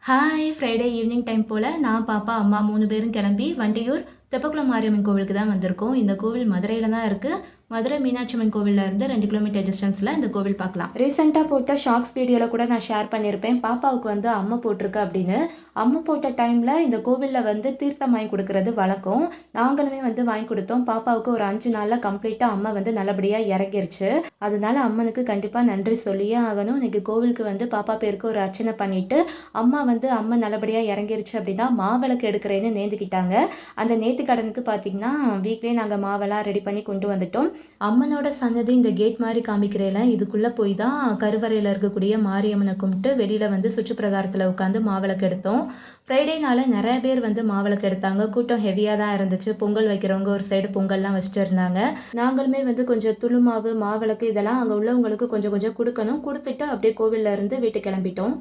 Hi! Friday evening time போல நான், பாப்பா, அம்மா 3 பேரும் கிளம்பி வண்டியூர் தெப்பக்குளம் மாரியம்மன் கோவிலுக்கு தான் வந்திருக்கோம். இந்த கோவில் மதுரையில தான் இருக்கு. மதுரை மீனாட்சி அம்மன் கோவில்ல இருந்து 2 கிலோமீட்டர் டிஸ்டன்ஸ்ல இந்த கோவில் பார்க்கலாம். ரீசெண்டா போட்ட ஷார்ட்ஸ் வீடியோல கூட நான் ஷேர் பண்ணியிருப்பேன். பாப்பாவுக்கு வந்து அம்மை போட்டிருக்கு அப்படின்னு. அம்மை போட்ட டைம்ல இந்த கோவில்ல வந்து தீர்த்தம் வாங்கி கொடுக்கறது வழக்கம். நாங்களுமே வந்து வாங்கி கொடுத்தோம். பாப்பாவுக்கு ஒரு 5 நாள்ல கம்ப்ளீட்டா அம்மை வந்து நல்லபடியா இறங்கிருச்சு. அதனால அம்மனுக்கு கண்டிப்பா நன்றி சொல்லியே ஆகணும். இன்னைக்கு கோவிலுக்கு வந்து பாப்பா பேருக்கு ஒரு அர்ச்சனை பண்ணிட்டு, அம்மை நல்லபடியா இறங்கிருச்சு அப்படின்னா மாவிளக்கு எடுக்கிறேன்னு நேர்ந்துக்கிட்டாங்க. அந்த நேர்த்திக்கடனுக்கு பார்த்தீங்கன்னா, வீட்லயே நாங்க மாவெல்லாம் ரெடி பண்ணி கொண்டு வந்துட்டோம். அம்மனோட சன்னதி இந்த கேட் மாதிரி காமிக்கிறேல, இதுக்குள்ள போய் தான் கருவறையில இருக்கக்கூடிய மாரியம்மனை கும்பிட்டு வெளியில வந்து சுற்றுப்பிரகாரத்துல உட்காந்து மாவிளக்கு எடுத்தோம். ஃப்ரைடேனால நிறைய பேர் வந்து மாவிளக்கு எடுத்தாங்க. கூட்டம் ஹெவியா தான் இருந்துச்சு. பொங்கல் வைக்கிறவங்க ஒரு சைடு பொங்கல்லாம் வச்சுட்டு இருந்தாங்க. நாங்களுமே வந்து கொஞ்சம் துளுமாவு, மாவிளக்கு இதெல்லாம் அங்க உள்ளவங்களுக்கு கொஞ்சம் கொஞ்சம் குடுக்கணும். குடுத்துட்டு அப்படியே கோவில்ல இருந்து வீட்டுக்கு கிளம்பிட்டோம்.